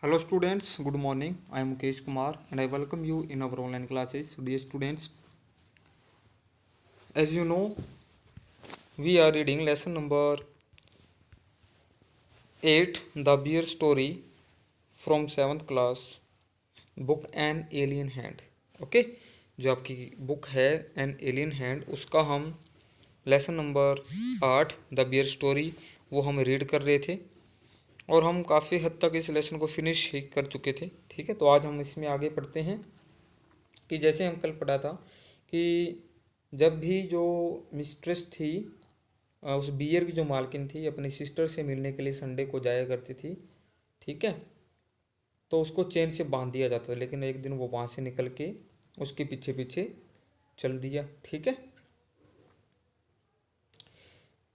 Hello students, good morning. I am Mukesh Kumar and I welcome you in our online classes. Dear students, as you know, we are reading lesson number 8, The Bear Story from 7th class, book An Alien Hand. Okay, जो आपकी book है an alien hand, उसका हम lesson number 8 the bear story वो हम read कर रहे थे और हम काफ़ी हद तक इस लेसन को फिनिश ही कर चुके थे। ठीक है, तो आज हम इसमें आगे पढ़ते हैं कि जैसे हम कल पढ़ा था कि जब भी जो मिस्ट्रेस थी, उस बियर की जो मालकिन थी, अपनी सिस्टर से मिलने के लिए संडे को जाया करती थी। ठीक है, तो उसको चेन से बांध दिया जाता था, लेकिन एक दिन वो वहाँ से निकल के उसके पीछे पीछे चल दिया। ठीक है,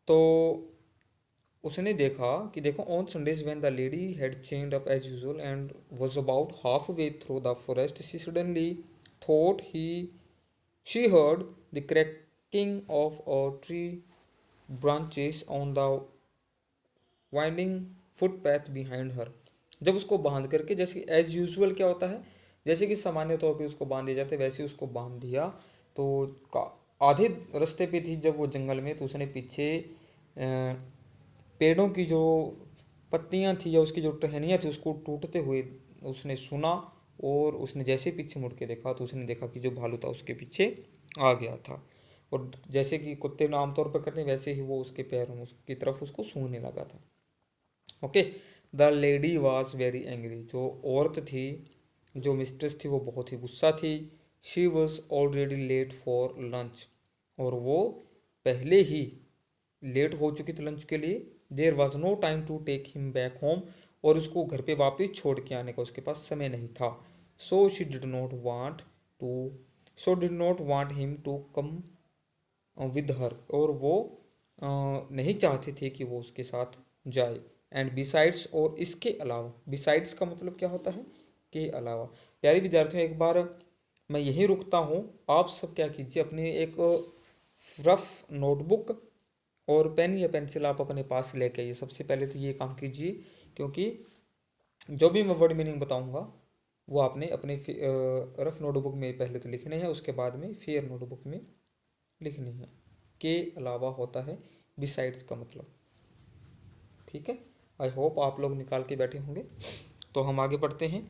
तो उसने देखा कि देखो on Sundays when the lady had chained up as usual and was about half way through the forest she suddenly thought he she heard the cracking of a tree branches on the winding footpath behind her। जब उसको बांध करके, जैसे as usual क्या होता है, जैसे कि सामान्य तौर पे उसको बांध दिया जाता है, वैसे उसको बांध दिया। तो आधे रास्ते पे थी जब वो जंगल में, तो उसने पीछे पेड़ों की जो पत्तियां थी या उसकी जो टहनियाँ थी उसको टूटते हुए उसने सुना। और उसने जैसे पीछे मुड़ के देखा तो उसने देखा कि जो भालू था उसके पीछे आ गया था, और जैसे कि कुत्ते ना आमतौर पर करते हैं वैसे ही वो उसके पैरों में उसकी तरफ उसको सूंघने लगा था। Okay, the lady was very angry, जो औरत थी, जो मिस्ट्रेस थी, वो बहुत ही गुस्सा थी। She was already late for lunch, और वो पहले ही लेट हो चुकी थी लंच के लिए। There was no time to take him back home, और उसको घर पे वापस छोड़ के आने का उसके पास समय नहीं था। So she did not want to so did not want him to come with her, और वो नहीं चाहते थे कि वो उसके साथ जाए। एंड बिसाइड्स, और इसके अलावा, बिसाइड्स का मतलब क्या होता है, के अलावा। प्यारे विद्यार्थियों, एक बार मैं यही रुकता हूँ, आप सब क्या कीजिए, अपनी एक रफ नोटबुक और पेन या पेंसिल आप अपने पास लेके आइए। सबसे पहले तो ये काम कीजिए, क्योंकि जो भी मैं वर्ड मीनिंग बताऊंगा वो आपने अपने रफ नोटबुक में पहले तो लिखने हैं, उसके बाद में फेयर नोटबुक में लिखनी है। के अलावा होता है बिसाइड्स का मतलब। ठीक है, आई होप आप लोग निकाल के बैठे होंगे। तो हम आगे पढ़ते हैं।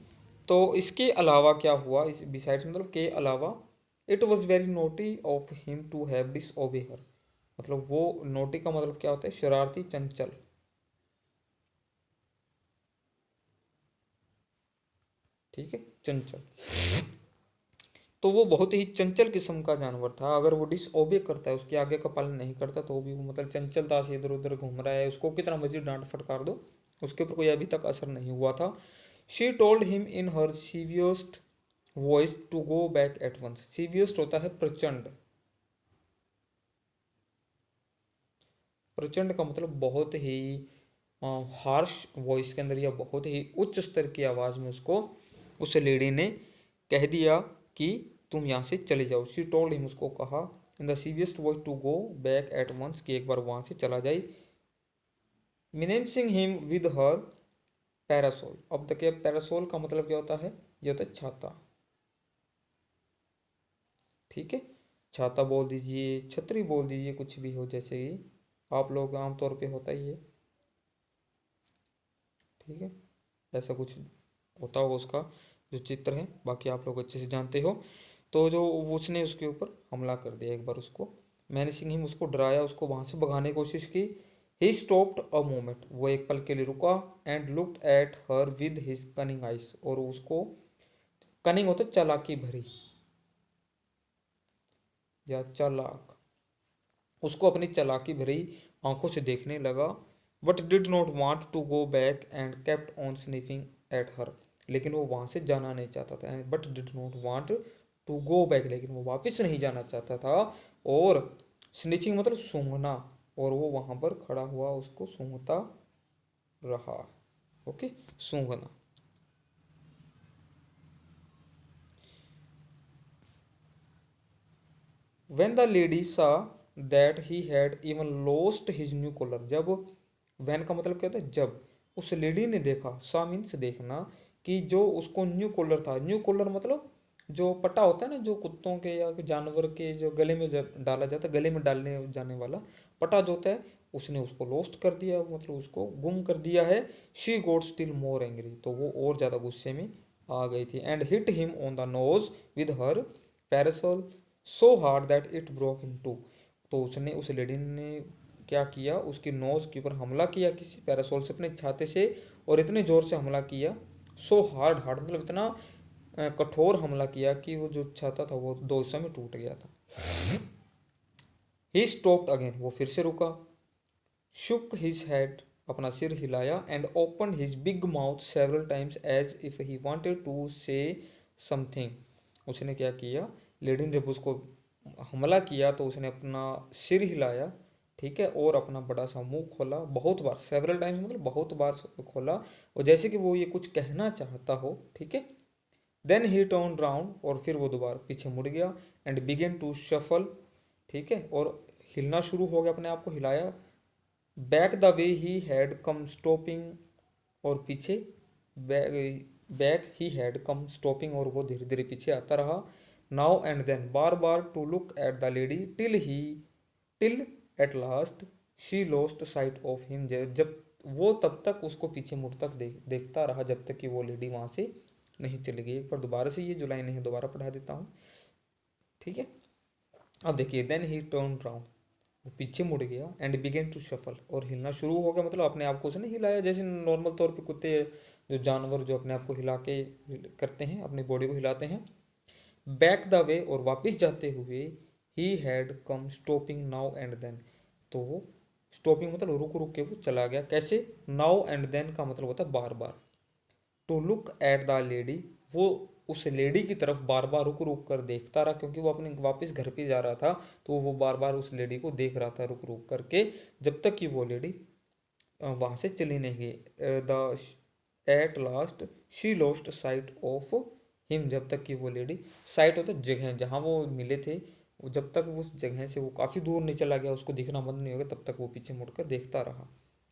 तो इसके अलावा क्या हुआ, इस बिसाइड्स मतलब के अलावा, it was very naughty of him to have disobey her, मतलब वो नोटी का मतलब क्या होता है, शरारती, चंचल। ठीक है, चंचल। तो वो बहुत ही चंचल किस्म का जानवर था। अगर वो डिसओबे करता है, उसके आगे का पालन नहीं करता, तो भी वो मतलब चंचलता से इधर उधर घूम रहा है, उसको कितना मर्जी डांट फटकार दो, उसके ऊपर कोई अभी तक असर नहीं हुआ था। She told him in her severest voice to go back at once. Severest होता है प्रचंड। प्रचंड का मतलब बहुत ही हार्श वॉइस के अंदर, या बहुत ही उच्च स्तर की आवाज़ में उसको, उस लेडी ने कह दिया कि तुम यहाँ से चले जाओ। शी टोल्ड हिम, उसको कहा in the severest voice to go back at once, कि एक बार वहाँ से चला जाए। Menacing him with her parasol. अब तक पैरासोल का मतलब क्या होता है, ये होता है छाता। ठीक है, छाता बोल दीजिए, छतरी बोल दीजिए, कुछ भी हो, जैसे कि आप लोग आमतौर पे होता ही है। ठीक है, ऐसा कुछ होता होगा उसका जो चित्र है, बाकी आप लोग अच्छे से जानते हो। तो जो उसने उसके ऊपर हमला कर दिया एक बार उसको। मैंने सिंह हिम, उसको डराया, उसको वहाँ से भगाने की कोशिश की। ही स्टॉप्ड अ मोमेंट, वो एक पल के लिए रुका। And looked at her with his cunning eyes, और उसको, कनिंग होता है चालाकी भरी या चालाक, उसको अपनी चालाकी भरी आंखों से देखने लगा। But did not want to go back and kept on sniffing at her, लेकिन वो वहाँ से जाना नहीं चाहता था। But did not want to go back, लेकिन वो वापस नहीं जाना चाहता था। और स्निफिंग मतलब सूंघना, और वो वहाँ पर खड़ा हुआ उसको सूंघता रहा। Okay, सूंघना। When the lady saw that he had even lost his new collar, जब, when का मतलब क्या होता है, जब, उस लेडी ने देखा, सा मीन्स देखना, कि जो उसको न्यू कॉलर था, न्यू कॉलर मतलब जो पट्टा होता है ना, जो कुत्तों के या जानवर के जो गले में डाला जाता है, गले में डालने जाने वाला पट्टा जो होता है, उसने उसको लॉस्ट कर दिया, मतलब उसको गुम कर दिया है। She got still more angry, तो वो और ज़्यादा गुस्से में आ गई थी। And hit him on the nose with her parasol so hard that it broke in two, तो उसने, उस लेडी ने क्या किया, उसकी नोज के ऊपर हमला किया किसी पैरासोल से, अपने छाते से, और इतने जोर से हमला किया, सो हार्ड, हार्ड मतलब इतना कठोर हमला किया कि वो जो छाता था वो दो हिस्सों में टूट गया था। ही स्टॉप्ड अगेन, वो फिर से रुका, शुक हिज हेड, अपना सिर हिलाया, and open his big mouth several times as if he wanted to say something. उसने क्या किया, लेडी ने जब उसको हमला किया तो उसने अपना सिर हिलाया, ठीक है, और अपना बड़ा सा मुंह खोला बहुत बार, सेवरल टाइम्स मतलब बहुत बार खोला, और जैसे कि वो ये कुछ कहना चाहता हो, ठीक है। देन ही टर्न राउंड, और फिर वो दोबारा पीछे मुड़ गया, एंड बिगेन टू शफल, ठीक है, और हिलना शुरू हो गया, अपने आप को हिलाया, back the way he had come stopping, और पीछे, back he had come stopping, और वो धीरे धीरे पीछे आता रहा, नाउ एंड देन, बार बार, to look at the lady till at last she lost sight of him, जब वो तब तक उसको पीछे मुड़ तक देखता रहा, जब तक कि वो लेडी वहां से नहीं चली गई। एक बार दोबारा से ये जो लाइन है दोबारा पढ़ा देता हूँ, ठीक है। अब देखिए, देन ही टर्न राउंड, वो पीछे मुड़ गया, एंड बिगेन टू शफल, और हिलना शुरू हो गया, मतलब अपने आप को उसने हिलाया, जैसे नॉर्मल तौर पे कुत्ते, जो जानवर जो अपने आप को हिला के करते हैं, अपनी बॉडी को हिलाते हैं। बैक द वे, और वापस जाते हुए, he had come stopping now and then, तो वो स्टॉपिंग मतलब रुक रुक के वो चला गया, कैसे, नाउ एंड देन का मतलब होता है बार बार, to look at the lady, वो उस लेडी की तरफ बार बार रुक रुक कर देखता रहा, क्योंकि वो अपने वापस घर पे जा रहा था, तो वो बार बार उस लेडी को देख रहा था रुक रुक करके, जब तक कि वो लेडी वहां से चली नहीं गई। The eight last she lost sight of him, जब तक कि वो लेडी, साइट होता है जगह जहाँ वो मिले थे, जब तक वो उस जगह से वो काफ़ी दूर नहीं चला गया, उसको दिखना बंद नहीं हो गया, तब तक वो पीछे मुड़कर देखता रहा।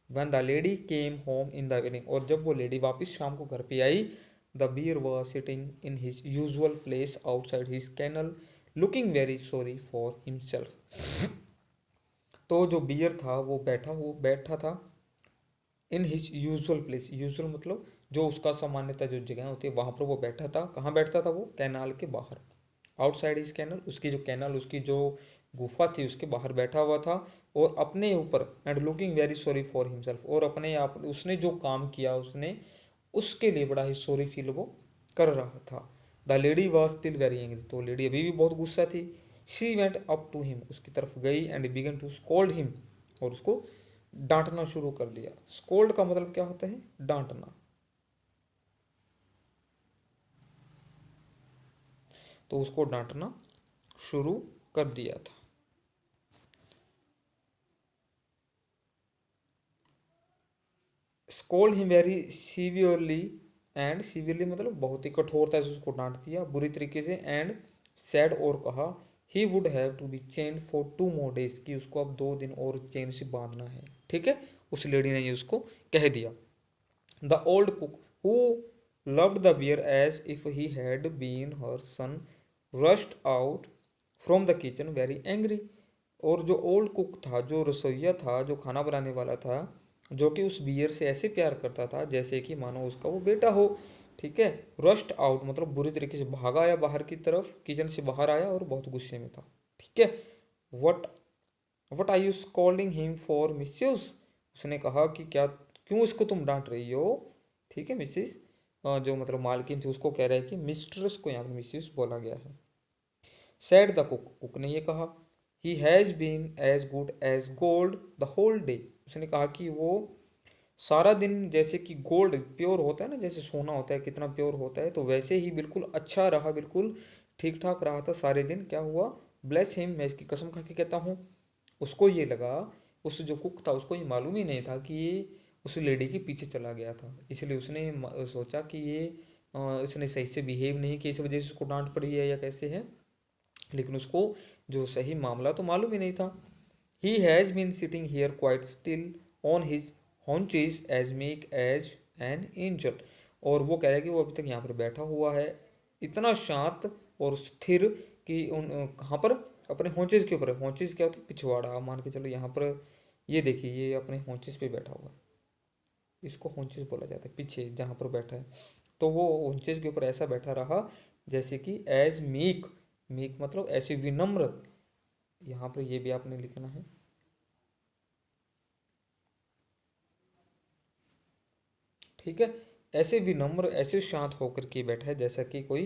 When the lady came home in the evening, और जब वो लेडी वापस शाम को घर पे आई, the bear was sitting in his usual place outside his kennel, looking very sorry for himself। तो जो बियर था वो बैठा था, in his usual place, usual मतलब जो उसका सामान्यतः जो जगह होती है वहां पर वो बैठा था। कहाँ बैठता था वो, कैनाल के बाहर, आउटसाइड इज कैनल, उसकी जो कैनल, उसकी जो गुफा थी उसके बाहर बैठा हुआ था, और अपने ऊपर, and looking very sorry for himself, और अपने आप उसने जो काम किया उसने उसके लिए बड़ा ही सॉरी फील वो कर रहा था। The lady was still very angry, तो लेडी अभी भी बहुत गुस्सा थी। She went up to him, उसकी तरफ गई, and began to scold him, और उसको डांटना शुरू कर दिया। स्कोल्ड का मतलब क्या होता है, डांटना, तो उसको डांटना शुरू कर दिया था। Scold him very severely, and severely मतलब बहुत ही कठोरता से उसको डांट दिया, बुरी तरीके से, एंड सैड, और कहा, he would have to be chain for 2 more days, कि उसको अब 2 दिन और चेन से बांधना है, ठीक है, उस लेडी ने ये उसको कह दिया। The old cook who loved the bear as if he had been her son rushed out from the kitchen very angry, और जो ओल्ड कुक था, जो रसोइया था, जो खाना बनाने वाला था, जो कि उस बियर से ऐसे प्यार करता था जैसे कि मानो उसका वो बेटा हो, ठीक है। रस्ट आउट मतलब बुरी तरीके से भागा आया बाहर की तरफ, किचन से बाहर आया और बहुत गुस्से में था, ठीक है। What what are you scolding him for misuse, उसने कहा कि क्या, क्यों इसको तुम डांट रही हो, ठीक है। मिसिस जो मतलब मालकिन थी उसको कह रहा है कि मिस्ट्रेस को यहाँ पे मिसिस बोला गया है। सैड द कुक, कुक ने ये कहा, he has been as good as gold the whole day, उसने कहा कि वो सारा दिन जैसे कि गोल्ड प्योर होता है ना, जैसे सोना होता है कितना प्योर होता है, तो वैसे ही बिल्कुल अच्छा रहा, बिल्कुल ठीक ठाक रहा था सारे दिन। क्या हुआ, ब्लेस हिम, मैं इसकी कसम खा के कहता हूँ, उसको ये लगा, उस जो कुक था उसको ये मालूम ही नहीं था कि ये उस लेडी के पीछे चला गया था, इसलिए उसने सोचा कि ये इसने सही से बिहेव नहीं किया, इस वजह से उसको डांट पड़ी है या कैसे है, लेकिन उसको जो सही मामला तो मालूम ही नहीं था। He has been sitting here quite still on his haunches as meek as an angel। और वो कह रहा है कि वो अभी तक यहाँ पर बैठा हुआ है, इतना शांत और स्थिर कि उन कहाँ पर, अपने होंचेस के ऊपर है। होंचेस क्या होता है, पिछवाड़ा। आप मान के चलो यहाँ पर ये देखिए, ये अपने होंचेस पे बैठा हुआ है, इसको होंचेस बोला जाता है, पीछे जहाँ पर बैठा है। तो वो होंचेस के ऊपर ऐसा बैठा रहा जैसे कि एज मीक, मीक मतलब ऐसे विनम्र। यहाँ पर ये भी आपने लिखना है, ठीक है। ऐसे विनम्र, ऐसे शांत होकर के बैठा है जैसा कि कोई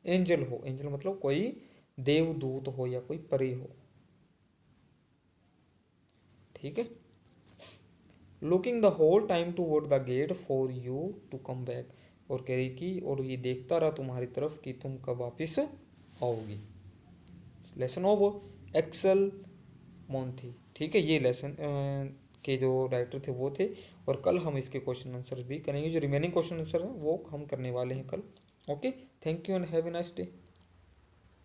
एंजल हो। एंजल मतलब कोई देवदूत हो या कोई परी हो, ठीक है। Looking the whole time toward the gate for you to come back. और कह रही कि और ये देखता रहा तुम्हारी तरफ कि तुम कब वापिस आओगी। लेसन ऑफ एक्सल मोंथी, ठीक है। ये लेसन के जो राइटर थे वो थे। और कल हम इसके क्वेश्चन आंसर भी करेंगे, जो रिमेनिंग क्वेश्चन आंसर हैं वो हम करने वाले हैं कल। Okay, thank you and have a nice day.